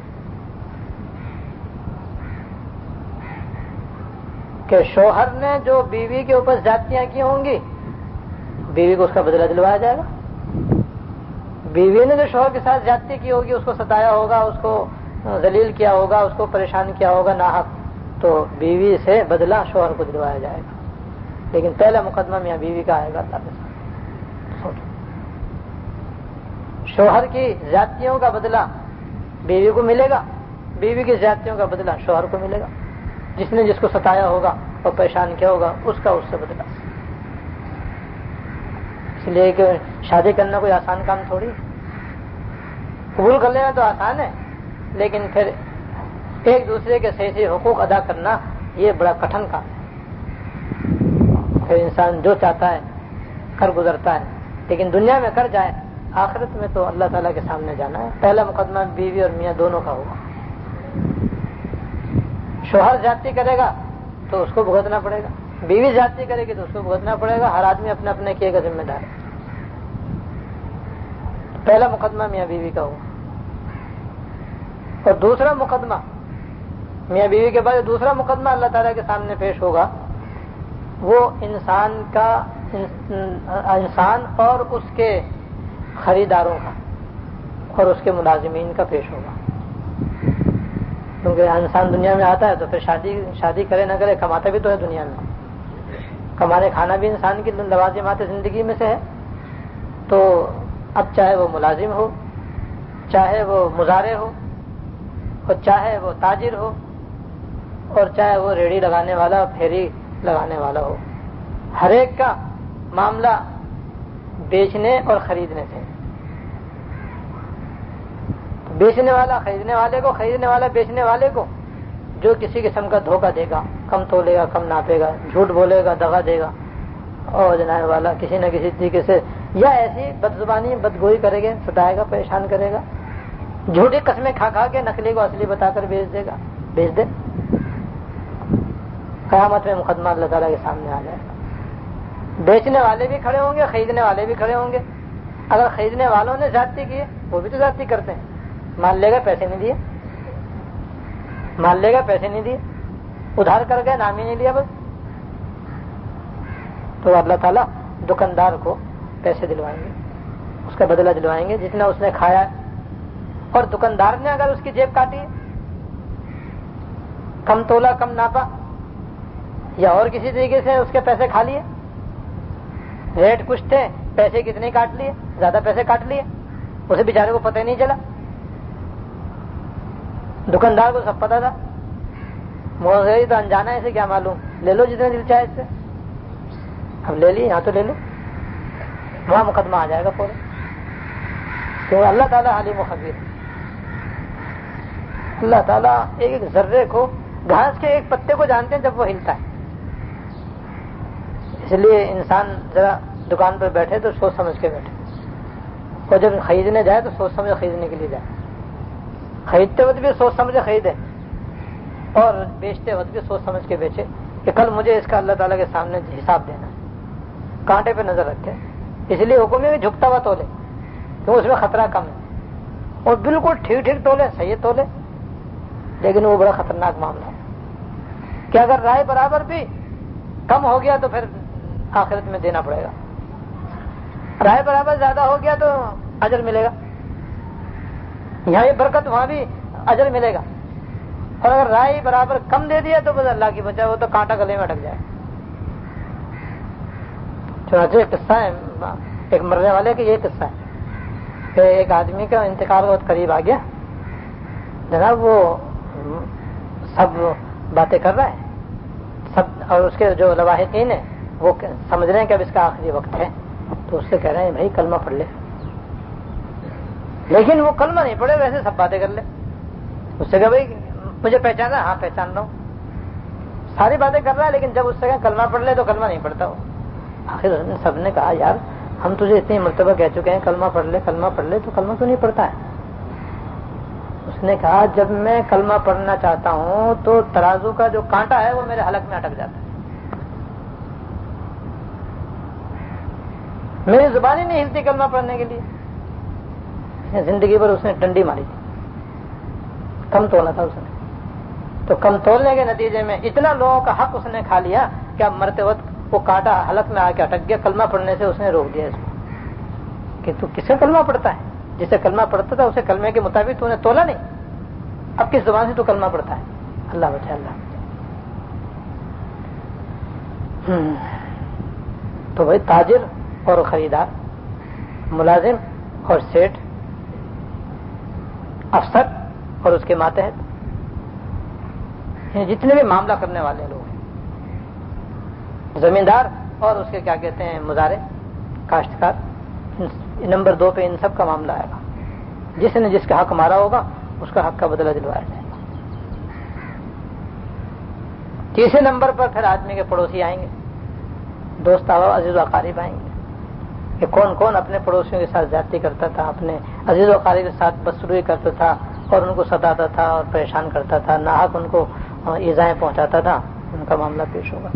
کہ شوہر نے جو بیوی کے اوپر زیادتیاں کی ہوں گی بیوی کو اس کا بدلہ دلوایا جائے گا. بیوی نے جو شوہر کے ساتھ زیادتی کی ہوگی، اس کو ستایا ہوگا، اس کو ذلیل کیا ہوگا، اس کو پریشان کیا ہوگا ناحق، تو بیوی سے بدلہ شوہر کو دلوایا جائے گا. لیکن پہلا مقدمہ میاں بیوی کا آئے گا اللہ کے ساتھ. شوہر کی زیادتیوں کا بدلہ بیوی کو ملے گا، بیوی کی زیادتیوں کا بدلہ شوہر کو ملے گا، جس نے جس کو ستایا ہوگا اور پریشان کیا ہوگا اس کا اس سے بدلہ۔ اس لیے کہ شادی کرنا کوئی آسان کام تھوڑی، قبول کر لینا تو آسان ہے، لیکن پھر ایک دوسرے کے صحیح صحیح حقوق ادا کرنا یہ بڑا کٹھن کام ہے۔ پھر انسان جو چاہتا ہے کر گزرتا ہے، لیکن دنیا میں کر جائے، آخرت میں تو اللہ تعالیٰ کے سامنے جانا ہے۔ پہلا مقدمہ بیوی اور میاں دونوں کا ہوگا۔ شوہر زیادتی کرے گا تو اس کو بھگتنا پڑے گا، بیوی زیادتی کرے گی تو اس کو بھگتنا پڑے گا۔ ہر آدمی اپنے اپنے کیے کا ذمہ دار ہے۔ پہلا مقدمہ میاں بیوی کا ہوگا، اور دوسرا مقدمہ میاں بیوی کے بعد دوسرا مقدمہ اللہ تعالیٰ کے سامنے پیش ہوگا، وہ انسان اور اس کے خریداروں کا اور اس کے ملازمین کا پیش ہوگا۔ کیونکہ انسان دنیا میں آتا ہے تو پھر شادی کرے نہ کرے کماتا بھی تو ہے دنیا میں، کمانے کھانا بھی انسان کی لوازمات زندگی میں سے ہے۔ تو اب چاہے وہ ملازم ہو، چاہے وہ مزارع ہو، اور چاہے وہ تاجر ہو، اور چاہے وہ ریڑھی لگانے والا پھیری لگانے والا ہو، ہر ایک کا معاملہ بیچنے اور خریدنے سے۔ بیچنے والا خریدنے والے کو، خریدنے والا بیچنے والے کو، جو کسی قسم کا دھوکہ دے گا، کم تولے گا، کم ناپے گا، جھوٹ بولے گا، دغا دے گا، اور جناب والا کسی نہ کسی طریقے سے یا ایسی بد زبانی بدگوئی کرے گا، ستائے گا، پریشان کرے گا، جھوٹی قسمیں کھا کھا کے نقلی کو اصلی بتا کر بیچ دے۔ قیامت میں مقدمہ اللہ تعالیٰ کے سامنے آ جائے گا۔ بیچنے والے بھی کھڑے ہوں گے، خریدنے والے بھی کھڑے ہوں گے۔ اگر خریدنے والوں نے زیادتی کی ہے، وہ بھی تو زیادتی کرتے ہیں، مان لے گا پیسے نہیں دیے، مان لے گا پیسے نہیں دیے، ادھار کر گئے، نام ہی نہیں لیا بس، تو اللہ تعالیٰ دکاندار کو پیسے دلوائیں گے، اس کا بدلہ دلوائیں گے جتنا اس نے کھایا ہے۔ اور دکاندار نے اگر اس کی جیب کاٹی، کم تولا، کم ناپا، یا اور کسی طریقے سے اس کے پیسے کھا لیے، ریٹ کچھ تھے، پیسے کتنے کاٹ لیے، زیادہ پیسے کاٹ لیے، اسے بیچارے کو پتہ ہی نہیں چلا، دکاندار کو سب پتا تھا، مگر تو انجانا ہے، اسے کیا معلوم، لے لو جتنے دل چاہے اس سے، اب لے لی، یہاں تو لے لو، وہاں مقدمہ آ جائے گا پورا، کیونکہ اللہ تعالیٰ علیم و خبیر۔ اللہ تعالیٰ ایک ایک ذرے کو، گھاس کے ایک پتے کو جانتے ہیں جب وہ ہلتا ہے۔ اس لیے انسان ذرا دکان پر بیٹھے تو سوچ سمجھ کے بیٹھے، اور جب خریدنے جائے تو سوچ سمجھ خریدنے کے لیے جائے، خریدتے وقت بھی سوچ سمجھ خریدے اور بیچتے وقت بھی سوچ سمجھ کے بیچے کہ کل مجھے اس کا اللہ تعالیٰ کے سامنے حساب دینا ہے، کانٹے پہ نظر رکھے۔ اس لیے حکم ہے کہ جھکتا ہوا تولے، کیونکہ اس میں خطرہ کم ہے، اور بالکل ٹھیک ٹھیک تولے، صحیح تولے، لیکن وہ بڑا خطرناک معاملہ ہے کہ اگر رائے برابر بھی کم ہو گیا تو پھر آخرت میں دینا پڑے گا، رائے برابر زیادہ ہو گیا تو اجر ملے گا، یہاں یہ برکت وہاں بھی اجر ملے گا، اور اگر رائے برابر کم دے دیا تو بس اللہ کی بچا، وہ تو کانٹا گلے میں اٹک جائے۔ چنانچہ ایک قصہ ہے، ایک مرنے والے کا یہ قصہ ہے کہ ایک آدمی کا انتقال بہت قریب آ گیا، جناب وہ سب باتیں کر رہا ہے سب، اور اس کے جو لواحقین ہیں وہ سمجھ رہے ہیں کہ اب اس کا آخری وقت ہے، تو اس سے کہہ رہے ہیں بھائی کلمہ پڑھ لے، لیکن وہ کلمہ نہیں پڑھے، ویسے سب باتیں کر لے۔ اس سے کہا بھائی مجھے پہچانا؟ ہاں پہچان رہا ہوں، ساری باتیں کر رہا ہے، لیکن جب اس سے کہا کلمہ پڑھ لے تو کلمہ نہیں پڑھتا وہ۔ آخر سب نے کہا یار ہم تجھے اتنی مرتبہ کہہ چکے ہیں کلمہ پڑھ لے، کلمہ پڑھ لے، تو کلمہ کیوں نہیں پڑھتا ہے؟ اس نے کہا جب میں کلمہ پڑھنا چاہتا ہوں تو ترازو کا جو کانٹا ہے وہ میرے حلق میں اٹک جاتا ہے، میری زبان ہی نہیں ہلتی کلمہ پڑھنے کے لیے۔ زندگی پر اس نے ڈنڈی ماری تھی، کم تولا تھا اس نے، تو کم تولنے کے نتیجے میں اتنا لوگوں کا حق اس نے کھا لیا کہ اب مرتے وقت وہ کانٹا حلق میں آ کے اٹک گیا، کلمہ پڑھنے سے اس نے روک دیا اس کو کہ تو کس سے کلمہ پڑھتا ہے؟ جسے کلمہ پڑھتا تھا اسے کلمے کے مطابق تو نے تولا نہیں، اب کس زبان سے تو کلمہ پڑھتا ہے؟ اللہ بچائے، اللہ تو بھائی تاجر اور خریدار، ملازم اور سیٹ افسر اور اس کے ماتحت، جتنے بھی معاملہ کرنے والے لوگ ہیں، زمیندار اور اس کے کیا کہتے ہیں مزارع، کاشتکار، نمبر 2 پہ ان سب کا معاملہ آئے گا۔ جس نے جس کا حق مارا ہوگا اس کا حق کا بدلہ دلوایا جائے گا۔ تیسرے نمبر پر پھر آدمی کے پڑوسی آئیں گے، دوست احباب عزیز و اقارب آئیں گے کہ کون کون اپنے پڑوسیوں کے ساتھ زیادتی کرتا تھا، اپنے عزیز و اقارب کے ساتھ بدسلوکی کرتا تھا اور ان کو ستاتا تھا اور پریشان کرتا تھا، ناحق ان کو ایذائیں پہنچاتا تھا، ان کا معاملہ پیش ہوگا۔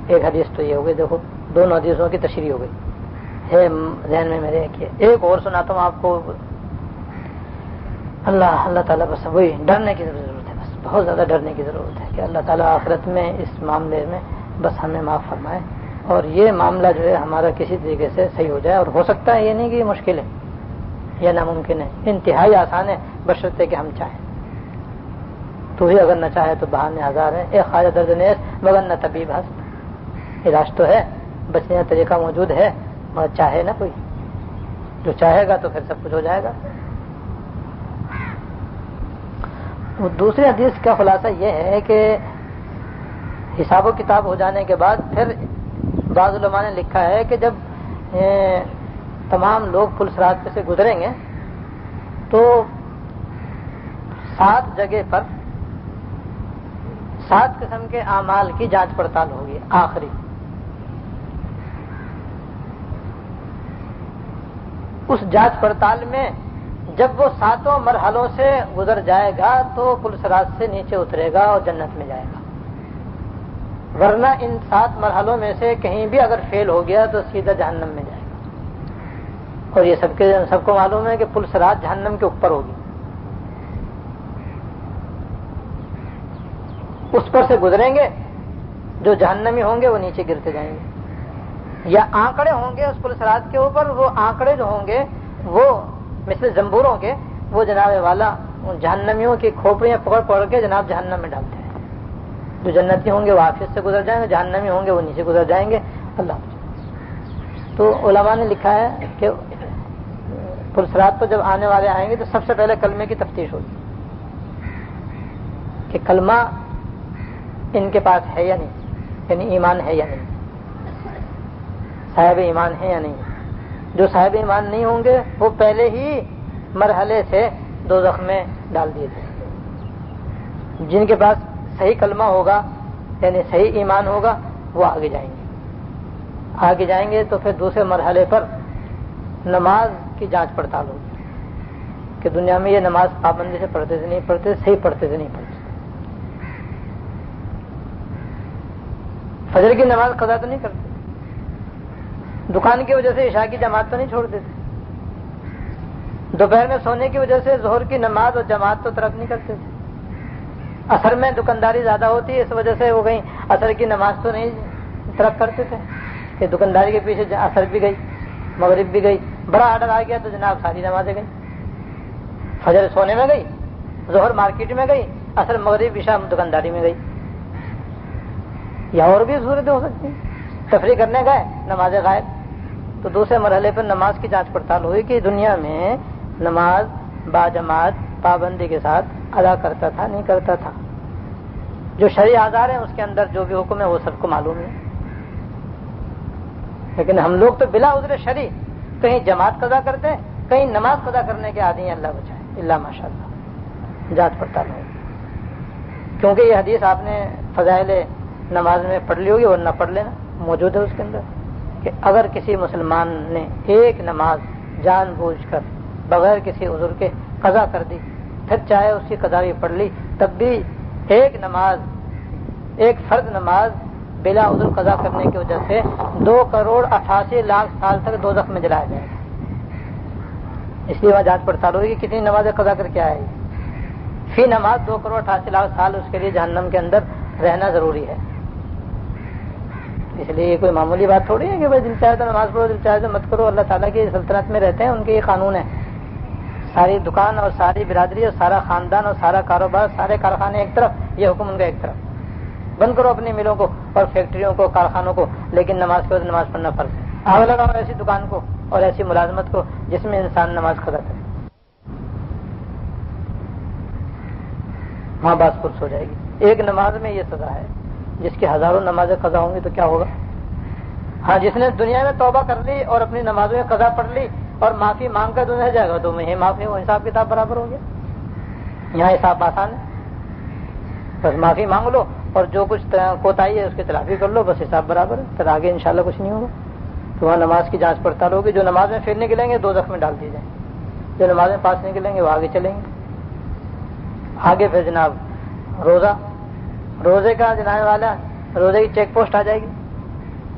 ایک حدیث تو یہ ہو گئی، دیکھو دونوں حدیثوں کی تشریح ہو گئی ہے ذہن میں میرے۔ ایک اور سناتا ہوں آپ کو، اللہ تعالیٰ بس وہی ڈرنے کی ضرورت ہے، بس بہت زیادہ ڈرنے کی ضرورت ہے کہ اللہ تعالیٰ آخرت میں اس معاملے میں بس ہمیں معاف فرمائے اور یہ معاملہ جو ہے ہمارا کسی طریقے سے صحیح ہو جائے۔ اور ہو سکتا ہے یہ نہیں کہ یہ مشکل ہے یا ناممکن ہے، انتہائی آسان ہے بشرطے کہ ہم چاہیں۔ تو ہی اگر نہ چاہے تو بہانے ہزار ہیں، ایک خواجہ درد نیز مگر نہ طبیب ہست۔ علاج تو ہے، بچنے کا طریقہ موجود ہے، مگر چاہے نہ کوئی، جو چاہے گا تو پھر سب کچھ ہو جائے گا۔ دوسری حدیث کا خلاصہ یہ ہے کہ حساب و کتاب ہو جانے کے بعد پھر بعض علماء نے لکھا ہے کہ جب تمام لوگ پل صراط پہ سے گزریں گے تو 7 جگہ پر 7 قسم کے اعمال کی جانچ پڑتال ہوگی۔ آخری اس جانچ پڑتال میں جب وہ 7 مرحلوں سے گزر جائے گا تو پل صراط سے نیچے اترے گا اور جنت میں جائے گا، ورنہ ان 7 مرحلوں میں سے کہیں بھی اگر فیل ہو گیا تو سیدھا جہنم میں جائے گا۔ اور یہ سب کو معلوم ہے کہ پل صراط جہنم کے اوپر ہوگی، اس پر سے گزریں گے، جو جہنمی ہوں گے وہ نیچے گرتے جائیں گے، یا آنکڑے ہوں گے اس پل صراط کے اوپر، وہ آنکڑے جو ہوں گے وہ مثل زنبوروں کے، وہ جناب والا ان جہنمیوں کی کھوپڑیاں پکڑ پکڑ کے جناب جہنم میں ڈالتے ہیں۔ جو جنتی ہوں گے وہ آفس سے گزر جائیں گے، جہنمی ہوں گے وہ نیچے گزر جائیں گے۔ اللہ تو علماء نے لکھا ہے کہ پل صراط پر جب آنے والے آئیں گے تو سب سے پہلے کلمے کی تفتیش ہوگی کہ کلمہ ان کے پاس ہے یا نہیں، یعنی ایمان ہے یا نہیں، صاحب ایمان ہے یا نہیں۔ جو صاحب ایمان نہیں ہوں گے وہ پہلے ہی مرحلے سے دوزخ میں ڈال دیے جائیں گے۔ جن کے پاس صحیح کلمہ ہوگا یعنی صحیح ایمان ہوگا وہ آگے جائیں گے تو پھر دوسرے مرحلے پر نماز کی جانچ پڑتال ہوگی کہ دنیا میں یہ نماز پابندی سے پڑھتے سے نہیں پڑھتے، صحیح پڑھتے سے نہیں پڑھتے، فجر کی نماز قضا تو نہیں کرتے، دکان کی وجہ سے عشاء کی جماعت تو نہیں چھوڑ دیتے، دوپہر میں سونے کی وجہ سے ظہر کی نماز اور جماعت تو ترک نہیں کرتے تھے، عصر میں دکانداری زیادہ ہوتی ہے اس وجہ سے وہ کہیں عصر کی نماز تو نہیں ترک کرتے تھے کہ دکانداری کے پیچھے عصر بھی گئی، مغرب بھی گئی، بڑا آرڈر آ گیا تو جناب ساری نمازیں گئی، فجر سونے میں گئی، ظہر مارکیٹ میں گئی، عصر مغرب عشاء دکانداری میں گئی، یا اور بھی صورتیں ہو سکتی ہیں، تفریح کرنے گئے نماز غائب۔ تو دوسرے مرحلے پر نماز کی جانچ پڑتال ہوئی کہ دنیا میں نماز باجماعت پابندی کے ساتھ ادا کرتا تھا نہیں کرتا تھا، جو شرعی آزار ہیں اس کے اندر جو بھی حکم ہے وہ سب کو معلوم ہے، لیکن ہم لوگ تو بلا عذر شرعی کہیں جماعت قضا کرتے ہیں، کہیں نماز قضا کرنے کے عادی ہیں، اللہ بچائے، اللہ ماشاءاللہ جانچ پڑتال ہو، کیونکہ یہ حدیث آپ نے فضائل نماز میں پڑھ لی ہوگی اور نہ پڑھ لینا، موجود ہے اس کے اندر کہ اگر کسی مسلمان نے ایک نماز جان بوجھ کر بغیر کسی عذر کے قضا کر دی، پھر چاہے اس کی قضا بھی پڑھ لی، تب بھی ایک فرض نماز بلا عذر قضا کرنے کی وجہ سے 2,88,00,000 سال تک دوزخ میں جلایا جائے گا۔ اس لیے وہاں جانچ پڑتال ہوگی کہ کتنی نمازیں قضا کر کے آئے گی، فی نماز 2,88,00,000 سال اس کے لیے جہنم کے اندر رہنا ضروری ہے۔ اس لیے یہ کوئی معمولی بات تھوڑی ہے کہ بھائی دل چاہے تو نماز پڑھو، دل چاہے تو مت کرو، اللہ تعالیٰ کی سلطنت میں رہتے ہیں، ان کے یہ قانون ہے، ساری دکان اور ساری برادری اور سارا خاندان اور سارا کاروبار، سارے کارخانے ایک طرف، یہ حکم ان کا ایک طرف، بند کرو اپنی ملوں کو اور فیکٹریوں کو، کارخانوں کو، لیکن نماز کے وقت نماز پڑھنا فرض ہے۔ آگ لگاؤ ایسی دکان کو اور ایسی ملازمت کو جس میں انسان نماز قضا کرے۔ وہاں باز پرس ہو جائے گی. ایک نماز میں یہ سزا ہے. جس کی ہزاروں نمازیں قضا ہوں گی تو کیا ہوگا؟ ہاں جس نے دنیا میں توبہ کر لی اور اپنی نمازوں میں قضا پڑھ لی اور معافی مانگ کر دنیا جائے گا تو میں معافی ہوں، حساب کتاب برابر ہو گیا. یہاں حساب آسان ہے، بس معافی مانگ لو اور جو کچھ کوتاہی ہے اس کی تلافی کر لو، بس حساب برابر ہے. پھر آگے انشاءاللہ کچھ نہیں ہوگا. تو وہاں نماز کی جانچ پڑتال ہوگی. جو نماز میں پھر نکلیں گے دوزخ میں ڈال دیے جائیں گے، جو نماز میں پاس نکلیں گے وہ آگے چلیں گے. آگے پھر جناب روزے کا جناب والا روزے کی چیک پوسٹ آ جائے گی.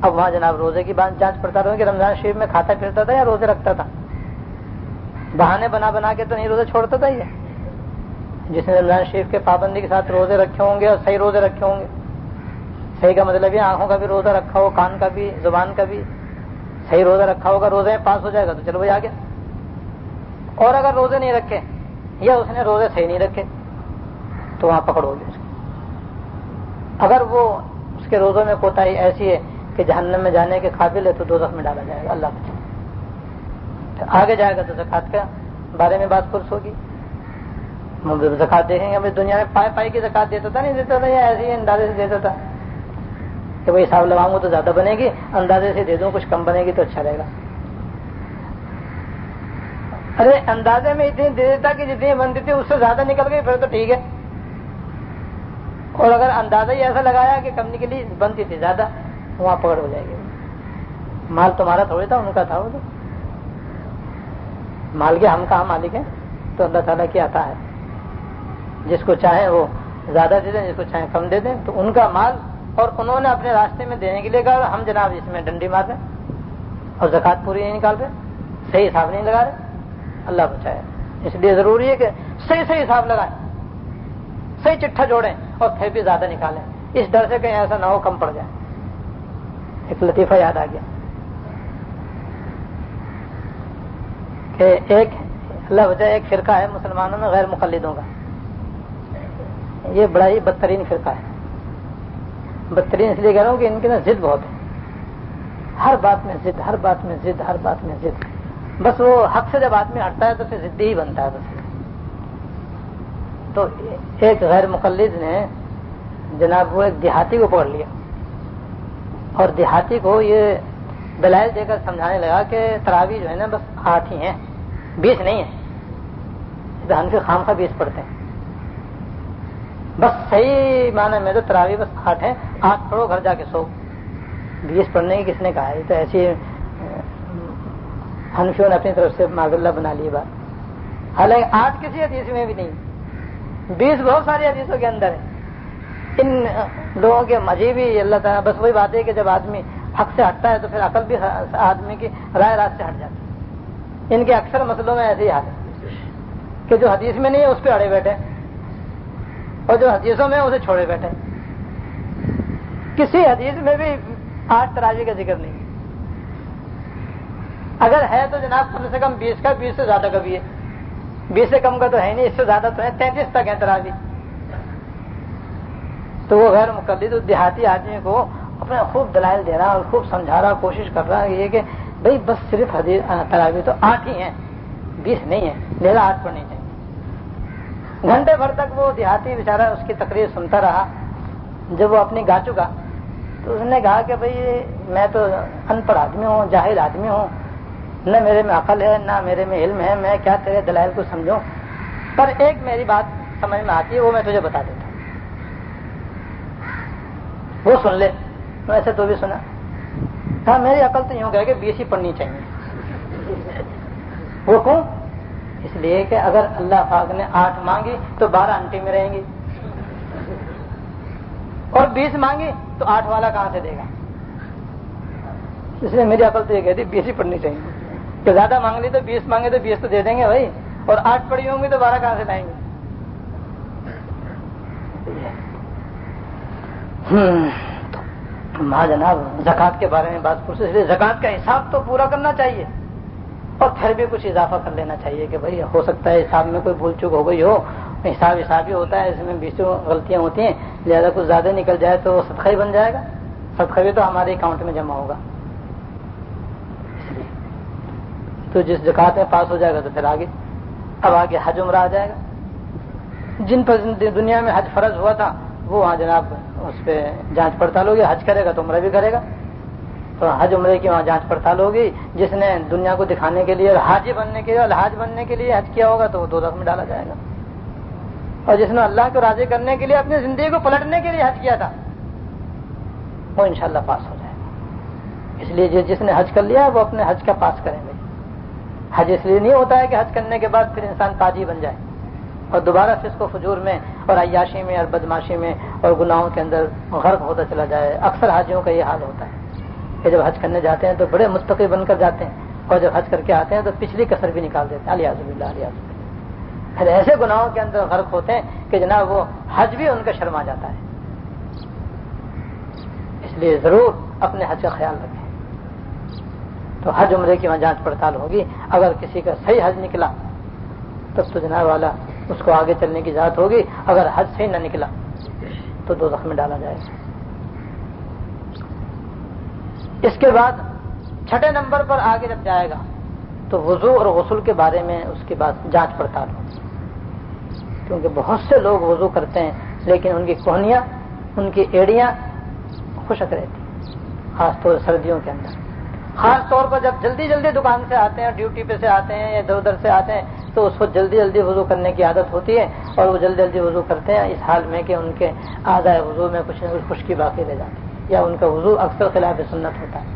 اب وہاں جناب روزے کی بات جانچ پڑتال ہوگی کہ رمضان شریف میں کھاتا پھرتا تھا یا روزے رکھتا تھا. بہانے بنا کے تو نہیں روزے چھوڑتا تھا. یہ جس نے رمضان شریف کے پابندی کے ساتھ روزے رکھے ہوں گے اور صحیح روزے رکھے ہوں گے، صحیح کا مطلب یہ آنکھوں کا بھی روزہ رکھا ہو، کان کا بھی، زبان کا بھی صحیح روزہ رکھا ہوگا، روزے میں پاس ہو جائے گا تو چلو بھائی آگے. اور اگر روزے نہیں رکھے یا اس نے روزے صحیح نہیں رکھے تو وہاں پکڑ ہوگی اس کی. اگر وہ اس کے روزوں میں کوتاہی ایسی ہے کہ جہنم میں جانے کے قابل ہے تو دوزخ میں ڈالا جائے گا. اللہ بچائے. آگے جائے گا تو زکوٰۃ کا بارے میں بات پرس ہوگی. زکوٰۃ دیکھیں گے. ابھی دنیا میں پائی کی زکوٰۃ دیتا تھا نہیں دیتا تھا یا ایسے ہی اندازے سے دیتا تھا کہ بھائی حساب لگاؤں گا تو زیادہ بنے گی، اندازے سے دے دوں کچھ کم بنے گی تو اچھا رہے گا. ارے اندازے میں اتنی دے دیتا کہ جتنی بنتی تھی اس سے زیادہ نکل گئی پھر تو ٹھیک ہے. اور اگر اندازہ ہی ایسا لگایا کہ کم نکلی بنتی تھی زیادہ، وہاں پکڑ ہو جائے گی. مال تمہارا تھوڑی تھا، ان کا تھا. وہ تو مال کے ہم کہاں مالک ہیں؟ تو اللہ تعالیٰ کی عطا ہے. جس کو چاہیں وہ زیادہ دے دیں، جس کو چاہیں کم دے دیں. تو ان کا مال اور انہوں نے اپنے راستے میں دینے کے لیے کہا، ہم جناب اس میں ڈنڈی مار رہے ہیں اور زکوٰۃ پوری نہیں نکال رہے، صحیح حساب نہیں لگا رہے. اللہ بچائے. اس لیے ضروری ہے کہ صحیح حساب لگائیں، صحیح چٹھا جوڑیں اور پھر بھی زیادہ نکالیں. اس ڈر سے کہیں ایسا نہ ہو کم پڑ جائے. ایک لطیفہ یاد آ گیا کہ ایک اللہ بچائے ایک فرقہ ہے مسلمانوں میں غیر مقلدوں کا. یہ بڑا ہی بدترین فرقہ ہے. بدترین اس لیے کہہ رہا ہوں کہ ان کے نا ضد بہت ہے. ہر بات میں ضد، ہر بات میں ضد، ہر بات میں ضد. بس وہ حق سے جب آدمی ہٹتا ہے تو پھر ضدی ہی بنتا ہے بس. تو ایک غیر مقلد نے جناب وہ ایک دیہاتی کو پکڑ لیا اور دیہاتی کو یہ دلائل دے کر سمجھانے لگا کہ تراویح جو ہے نا بس 8 ہی ہیں، 20 نہیں ہے. حنفی خام خواہ 20 پڑھتے ہیں. بس صحیح معنی میں تو تراویح بس 8 ہیں. 8 پڑھو گھر جا کے سو. 20 پڑھنے کی کس نے کہا ہے؟ یہ تو ایسی حنفیوں نے اپنی طرف سے معاذ اللہ بنا لی بات. حالانکہ 8 کسی حدیث میں بھی نہیں، 20 بہت ساری حدیثوں کے اندر ہے. ان لوگوں کے عجیب ہی اللہ تعالیٰ. بس وہی بات ہے کہ جب آدمی حق سے ہٹتا ہے تو پھر عقل بھی آدمی کی رائے راست سے ہٹ جاتی ہے. ان کے اکثر مسئلوں میں ایسے ہی حال ہے کہ جو حدیث میں نہیں ہے اس پہ اڑے بیٹھے اور جو حدیثوں میں اسے چھوڑے بیٹھے. کسی حدیث میں بھی 8 تراویح کا ذکر نہیں. اگر ہے تو جناب کم سے کم 20 کا، 20 سے زیادہ کا بھی ہے. 20 سے کم کا تو ہے نہیں، اس سے زیادہ تو ہے. 33 تک ہے تراویح. تو وہ غیر مقلد دیہاتی آدمی کو اپنے خوب دلائل دے رہا اور خوب سمجھا رہا، کوشش کر رہا ہے یہ کہ بھئی بس صرف تراویح تو 8 ہی ہیں، 20 نہیں ہے، لہذا 8 پڑھنی چاہیے. گھنٹے بھر تک وہ دیہاتی بیچارہ اس کی تقریر سنتا رہا. جب وہ اپنی گا چکا تو اس نے کہا کہ بھئی میں تو ان پڑھ آدمی ہوں، جاہل آدمی ہوں، نہ میرے میں عقل ہے نہ میرے میں علم ہے، میں کیا تیرے دلائل کو سمجھوں. پر ایک میری بات سمجھ میں آتی ہے، وہ میں تجھے بتا دیتا ہوں، وہ سن لے. ویسے تو بھی سنا. ہاں میری عقل تو یوں کہے کہ 20 ہی پڑھنی چاہیے. وہ کیوں؟ اس لیے کہ اگر اللہ پاک نے 8 مانگی تو 12 انٹی میں رہیں گی اور 20 مانگی تو 8 والا کہاں سے دے گا. اس لیے میری عقل تو یہ کہتی 20 ہی پڑھنی چاہیے. کہ زیادہ مانگ لی تو 20 مانگے تو 20 تو دے دیں گے بھائی، اور 8 پڑھی ہوں گی تو 12 کہاں سے لائیں گے. ماں جناب زکوٰۃ کے بارے میں بات پوچھ رہے. زکوٰۃ کا حساب تو پورا کرنا چاہیے اور پھر بھی کچھ اضافہ کر لینا چاہیے کہ بھائی ہو سکتا ہے حساب میں کوئی بھول چوک ہو گئی ہو. حساب ہی ہوتا ہے، اس میں 20 غلطیاں ہوتی ہیں، لہذا کچھ زیادہ نکل جائے تو صدقہ ہی بن جائے گا. صدقہ بھی تو ہمارے اکاؤنٹ میں جمع ہوگا. تو جس زکوٰۃ میں پاس ہو جائے گا تو پھر آگے حج عمرہ آ جائے گا. جن پر دنیا میں حج فرض ہوا تھا وہ وہاں جناب اس پہ جانچ پڑتال ہوگی. حج کرے گا تو عمرہ بھی کرے گا, تو حج عمرے کی وہاں جانچ پڑتال ہوگی. جس نے دنیا کو دکھانے کے لیے اور حاجی بننے کے لیے الحاج بننے کے لیے حج کیا ہوگا تو وہ دوزخ میں ڈالا جائے گا, اور جس نے اللہ کو راضی کرنے کے لیے اپنی زندگی کو پلٹنے کے لیے حج کیا تھا وہ انشاءاللہ پاس ہو جائے گا. اس لیے جس نے حج کر لیا وہ اپنے حج کا پاس کریں گے. حج اس لیے نہیں ہوتا ہے کہ حج کرنے کے بعد پھر انسان تاجی بن جائے اور دوبارہ فسق و فجور میں اور عیاشی میں اور بدماشی میں اور گناہوں کے اندر غرق ہوتا چلا جائے. اکثر حاجیوں کا یہ حال ہوتا ہے کہ جب حج کرنے جاتے ہیں تو بڑے متقی بن کر جاتے ہیں, اور جب حج کر کے آتے ہیں تو پچھلی کسر بھی نکال دیتے ہیں. الیاذ باللہ الیاذ باللہ. پھر ایسے گناہوں کے اندر غرق ہوتے ہیں کہ جناب وہ حج بھی ان کا شرما جاتا ہے. اس لیے ضرور اپنے حج کا خیال رکھیں. تو حج عمرے کی وہاں جانچ پڑتال ہوگی. اگر کسی کا صحیح حج نکلا تب تو جناب والا اس کو آگے چلنے کی اجازت ہوگی. اگر حج صحیح نہ نکلا تو دوزخ میں ڈالا جائے گا. اس کے بعد چھٹے نمبر پر آگے جب جائے گا تو وضو اور غسل کے بارے میں اس کے بعد جانچ پڑتال ہوگی. کیونکہ بہت سے لوگ وضو کرتے ہیں لیکن ان کی کوہنیاں, ان کی ایڑیاں خشک رہتی, خاص طور سردیوں کے اندر. خاص طور پر جب جلدی جلدی دکان سے آتے ہیں, ڈیوٹی پہ سے آتے ہیں یا ادھر ادھر سے آتے ہیں تو اس کو جلدی جلدی وضو کرنے کی عادت ہوتی ہے, اور وہ جلدی جلدی وضو کرتے ہیں اس حال میں کہ ان کے اعضائے وضو میں کچھ نہ کچھ خشکی باقی رہ جاتی ہے, یا ان کا وضو اکثر خلاف سنت ہوتا ہے,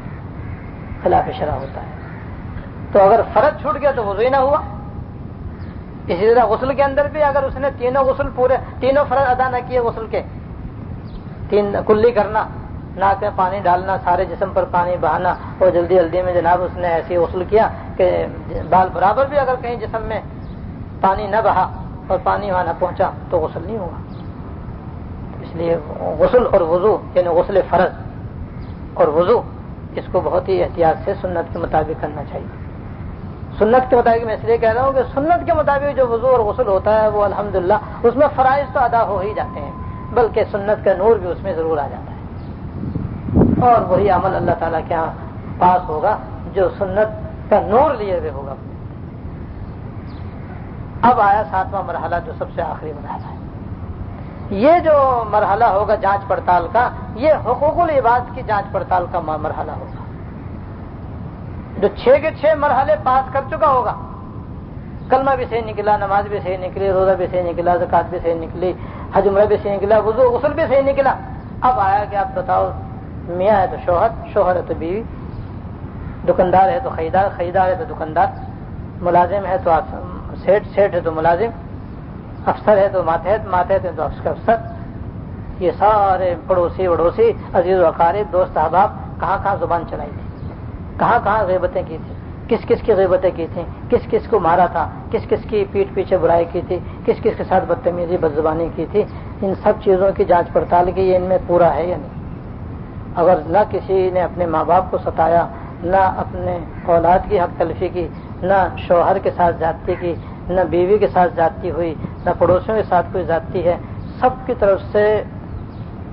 خلاف شرع ہوتا ہے. تو اگر فرض چھوٹ گیا تو وضو ہی نہ ہوا. اسی طرح غسل کے اندر بھی اگر اس نے تینوں فرض ادا نہ کیے, غسل کے 3 کلی کرنا, ناک میں پانی ڈالنا, سارے جسم پر پانی بہانا, اور جلدی جلدی میں جناب اس نے ایسی غسل کیا کہ بال برابر بھی اگر کہیں جسم میں پانی نہ بہا اور پانی وہاں نہ پہنچا تو غسل نہیں ہوگا. اس لیے غسل اور وضو یعنی غسل فرض اور وضو اس کو بہت ہی احتیاط سے سنت کے مطابق کرنا چاہیے. سنت کے مطابق میں اس لیے کہہ رہا ہوں کہ سنت کے مطابق جو وضو اور غسل ہوتا ہے وہ الحمدللہ اس میں فرائض تو ادا ہو ہی جاتے ہیں, بلکہ سنت کا نور بھی اس میں ضرور آ جاتا ہے, اور وہی عمل اللہ تعالیٰ کے یہاں پاس ہوگا جو سنت کا نور لیے ہوئے ہوگا. اب آیا 7واں مرحلہ جو سب سے آخری مرحلہ ہے. یہ جو مرحلہ ہوگا جانچ پڑتال کا, یہ حقوق العباد کی جانچ پڑتال کا مرحلہ ہوگا. جو 6 کے 6 مرحلے پاس کر چکا ہوگا, کلمہ بھی صحیح نکلا, نماز بھی صحیح نکلی, روزہ بھی صحیح نکلا, زکات بھی صحیح نکلی, حج عمرہ بھی صحیح نکلا, وضو غسل بھی صحیح نکلا. اب آیا کہ آپ بتاؤ, میاں ہے تو شوہر, شوہر ہے تو بیوی, دکاندار ہے تو خریدار, خریدار ہے تو دکاندار, ملازم ہے تو سیٹ, سیٹ ہے تو ملازم, افسر ہے تو ماتحت, ماتحت ہے تو افسر. یہ سارے پڑوسی وڑوسی, عزیز و اقارب, دوست احباب کہاں کہاں زبان چلائی تھی, کہاں کہاں غیبتیں کی تھی, کس کس کی غیبتیں کی تھیں, کس کس کو مارا تھا, کس کس کی پیٹھ پیچھے برائی کی تھی, کس کس کے ساتھ بدتمیزی بدزبانی کی تھی. ان سب چیزوں کی جانچ پڑتال کی یہ ان میں پورا ہے یا نہیں. اگر نہ کسی نے اپنے ماں باپ کو ستایا, نہ اپنے اولاد کی حق تلفی کی, نہ شوہر کے ساتھ زیادتی کی, نہ بیوی کے ساتھ زیادتی ہوئی, نہ پڑوسیوں کے ساتھ کوئی زیادتی ہے, سب کی طرف سے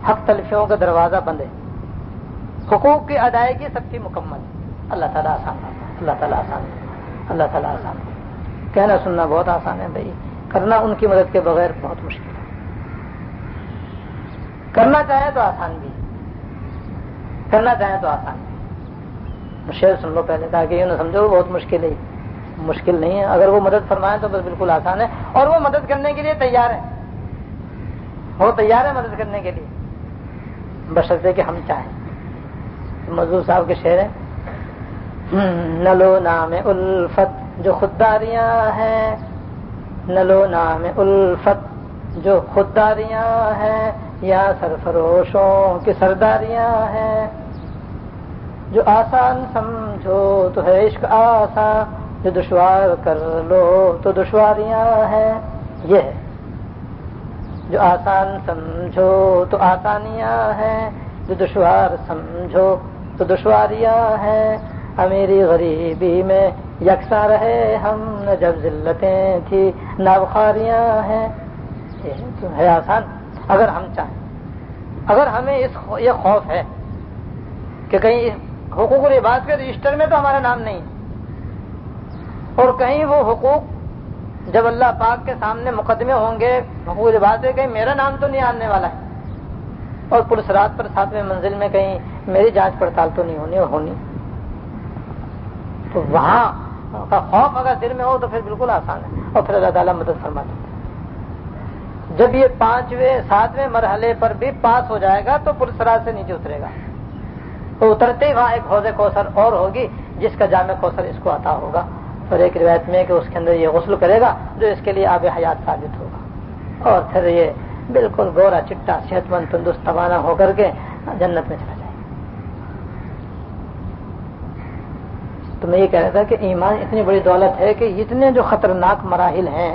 حق تلفیوں کا دروازہ بند ہے, حقوق کی ادائیگی سب کی مکمل. اللہ تعالیٰ آسان ہے, اللہ تعالیٰ آسان ہے, اللہ تعالیٰ آسان ہے. کہنا سننا بہت آسان ہے بھائی, کرنا ان کی مدد کے بغیر بہت مشکل ہے. کرنا چاہے تو آسان بھی, کرنا چاہیں تو آسان ہے. شعر سن لو پہلے تاکہ یہ نہ سمجھو بہت مشکل ہے. مشکل نہیں ہے, اگر وہ مدد فرمائیں تو بس بالکل آسان ہے, اور وہ مدد کرنے کے لیے تیار ہے, وہ تیار ہے مدد کرنے کے لیے, بشرطے کہ ہم چاہیں. مزدور صاحب کے شعر ہیں, نلو نام الفت جو خودداریاں ہیں, نلو نام الفت جو خودداریاں ہیں, یا سرفروشوں کی سرداریاں ہیں. جو آسان سمجھو تو ہے عشق آسان, جو دشوار کر لو تو دشواریاں ہیں. یہ ہے جو آسان سمجھو تو آسانیاں ہیں, جو دشوار سمجھو تو دشواریاں ہیں. امیری غریبی میں یکساں رہے ہم, نہ جب ذلتیں تھی نہ بخاریاں ہیں. یہ تو ہے آسان اگر ہم چاہیں. اگر ہمیں یہ خوف ہے کہ کہیں حقوق العباد کے رجسٹر میں تو ہمارا نام نہیں, اور کہیں وہ حقوق جب اللہ پاک کے سامنے مقدمے ہوں گے حقوق لباس ہے، کہیں میرا نام تو نہیں آنے والا ہے، اور پولیس رات پر 7ویں منزل میں کہیں میری جانچ پڑتال تو نہیں ہونی اور ہونی، تو وہاں کا خوف اگر دل میں ہو تو پھر بالکل آسان ہے، اور پھر اللہ تعالیٰ مدد فرما دیتا ہے۔ جب یہ 5ویں 7ویں مرحلے پر بھی پاس ہو جائے گا تو پولیس رات سے نیچے اترے گا، تو اترتے ہی وہاں ایک حوض کوثر اور ہوگی جس کا جامع کوثر اس کو عطا ہوگا، اور ایک روایت میں کہ اس کے اندر یہ غسل کرے گا جو اس کے لیے آب حیات ثابت ہوگا، اور پھر یہ بالکل گورا چٹا صحت مند تندرست توانا ہو کر کے جنت میں چلا جائے گا۔ تو میں یہ کہہ رہا تھا کہ ایمان اتنی بڑی دولت ہے کہ اتنے جو خطرناک مراحل ہیں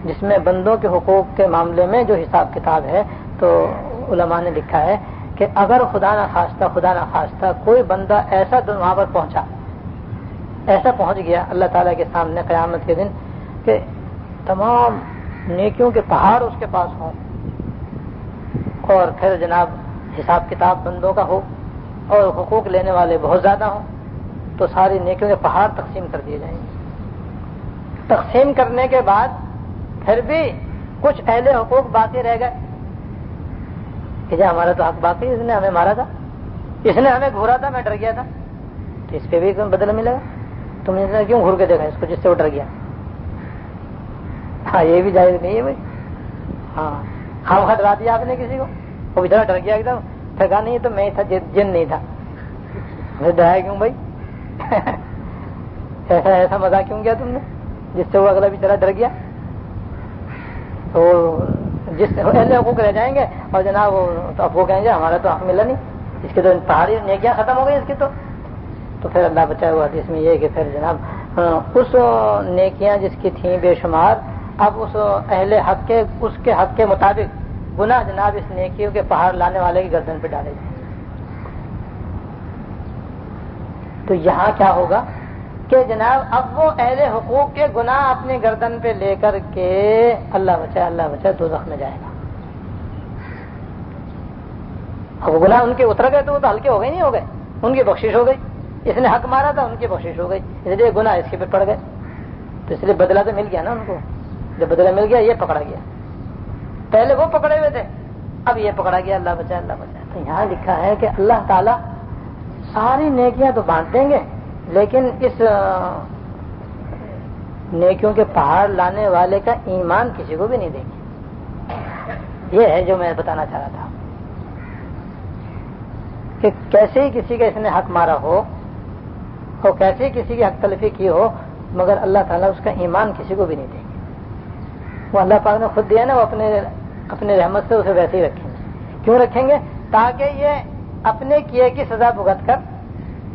جس میں بندوں کے حقوق کے معاملے میں جو حساب کتاب ہے، تو علماء نے لکھا ہے کہ اگر خدا نہ خواستہ کوئی بندہ ایسا وہاں پر پہنچا، ایسا پہنچ گیا اللہ تعالیٰ کے سامنے قیامت کے دن کہ تمام نیکیوں کے پہاڑ اس کے پاس ہوں، اور پھر جناب حساب کتاب بندوں کا ہو اور حقوق لینے والے بہت زیادہ ہوں، تو ساری نیکیوں کے پہاڑ تقسیم کر دیے جائیں گے۔ تقسیم کرنے کے بعد پھر بھی کچھ اہل حقوق باقی رہ گئے کہ جی ہمارا تو حق باقی، اس نے ہمیں مارا تھا، اس نے ہمیں گھورا تھا، میں ڈر گیا تھا، تو اس پہ بھی بدلہ ملے گا، تم نے کیوں گھور کے دیکھا اس کو جس سے وہ ڈر گیا؟ ہاں یہ بھی جائز نہیں ہے بھائی، ہاں ہم ڈرا دیا آپ نے کسی کو، وہ بھی ڈر گیا ایک دم، پھر کہا نہیں تو میں ہی تھا، جن نہیں تھا، مجھے ڈرایا کیوں بھائی؟ ایسا مزاق کیوں کیا تم نے جس سے وہ اگلا بھی طرح ڈر گیا؟ تو جس اہل حقوق رہ جائیں گے اور جناب تو اب وہ کہیں گے ہمارا تو حق ملا نہیں، اس کی تو پہاڑی نیکیاں ختم ہو گئی اس کی، تو پھر اللہ بچائے ہوا حدیث میں یہ کہ پھر جناب اس نیکیاں جس کی تھیں بے شمار، اب اس اہل حق کے اس کے حق کے مطابق گناہ جناب اس نیکیوں کے پہاڑ لانے والے کی گردن پہ ڈالے جائیں۔ تو یہاں کیا ہوگا کہ جناب اب وہ اہل حقوق کے گناہ اپنی گردن پہ لے کر کے اللہ بچائے دوزخ میں جائے گا۔ اب گناہ ان کے اتر گئے تو وہ تو ہلکے ہو گئے، نہیں ہو گئے، ان کی بخشش ہو گئی، اس نے حق مارا تھا ان کی بخشش ہو گئی، اس لیے گناہ اس کے پہ پڑ گئے، تو اس لیے بدلہ تو مل گیا نا ان کو، جب بدلہ مل گیا یہ پکڑا گیا، پہلے وہ پکڑے ہوئے تھے اب یہ پکڑا گیا، اللہ بچائے۔ تو یہاں لکھا ہے کہ اللہ تعالیٰ ساری نیکیاں تو بانٹ دیں گے لیکن اس نیکیوں کے پہاڑ لانے والے کا ایمان کسی کو بھی نہیں دیں گے۔ یہ ہے جو میں بتانا چاہ رہا تھا کہ کیسے ہی کسی کا اس نے حق مارا ہو اور کیسے ہی کسی کی حق تلفی کی ہو، مگر اللہ تعالیٰ اس کا ایمان کسی کو بھی نہیں دیں گے۔ وہ اللہ پاک نے خود دیا نا، وہ اپنے رحمت سے اسے ویسے ہی رکھیں گے۔ کیوں رکھیں گے؟ تاکہ یہ اپنے کیے کی سزا بھگت کر،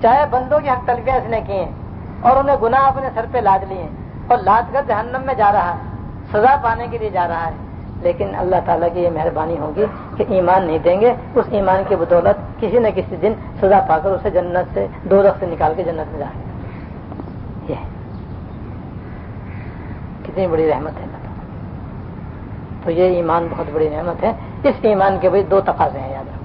چاہے بندوں کی حق تلفیاں اس نے کی ہیں اور انہیں گناہ اپنے سر پہ لاد لیے ہیں اور لاد کر جہنم میں جا رہا ہے، سزا پانے کے لیے جا رہا ہے، لیکن اللہ تعالیٰ کی یہ مہربانی ہوگی کہ ایمان نہیں دیں گے، اس ایمان کی بدولت کسی نہ کسی دن سزا پا کر اسے جنت سے دوزخ سے نکال کے جنت میں جائے گا۔ یہ کتنی بڑی رحمت ہے اللہ تعالیٰ۔ تو یہ ایمان بہت بڑی نعمت ہے۔ اس ایمان کے بھی دو تقاضے ہیں، یاد رکھو۔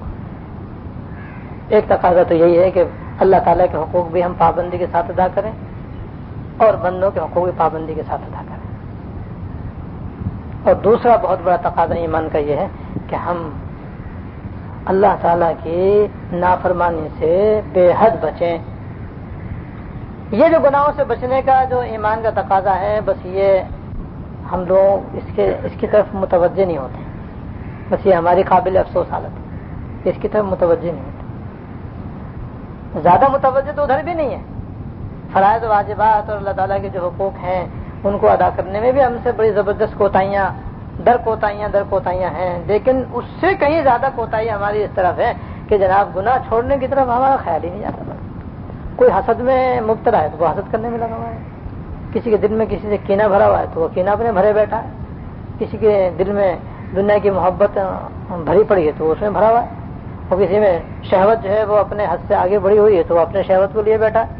ایک تقاضا تو یہی ہے کہ اللہ تعالیٰ کے حقوق بھی ہم پابندی کے ساتھ ادا کریں اور بندوں کے حقوق بھی پابندی کے ساتھ ادا کریں، اور دوسرا بہت بڑا تقاضا ایمان کا یہ ہے کہ ہم اللہ تعالیٰ کی نافرمانی سے بے حد بچیں۔ یہ جو گناہوں سے بچنے کا جو ایمان کا تقاضا ہے، بس یہ ہم لوگ اس کی طرف متوجہ نہیں ہوتے، بس یہ ہماری قابل افسوس حالت ہے، اس کی طرف متوجہ نہیں ہوتے۔ زیادہ متوجہ تو ادھر بھی نہیں ہے، فرائض واجبات اور اللہ تعالیٰ کے جو حقوق ہیں ان کو ادا کرنے میں بھی ہم سے بڑی زبردست کوتاہیاں در کوتاہیاں ہیں، لیکن اس سے کہیں زیادہ کوتاہی ہماری اس طرف ہے کہ جناب گناہ چھوڑنے کی طرف ہمارا خیال ہی نہیں جاتا۔ کوئی حسد میں مبتلا ہے تو وہ حسد کرنے میں لگا ہوا ہے، کسی کے دل میں کسی سے کینہ بھرا ہوا ہے تو وہ کینہ اپنے بھرے بیٹھا ہے، کسی کے دل میں دنیا کی محبت بھری پڑی ہے تو وہ اس میں بھرا ہوا ہے، اور کسی میں شہوت جو ہے وہ اپنے حد سے آگے بڑھی ہوئی ہے تو وہ اپنے شہوت کو لیے بیٹھا ہے۔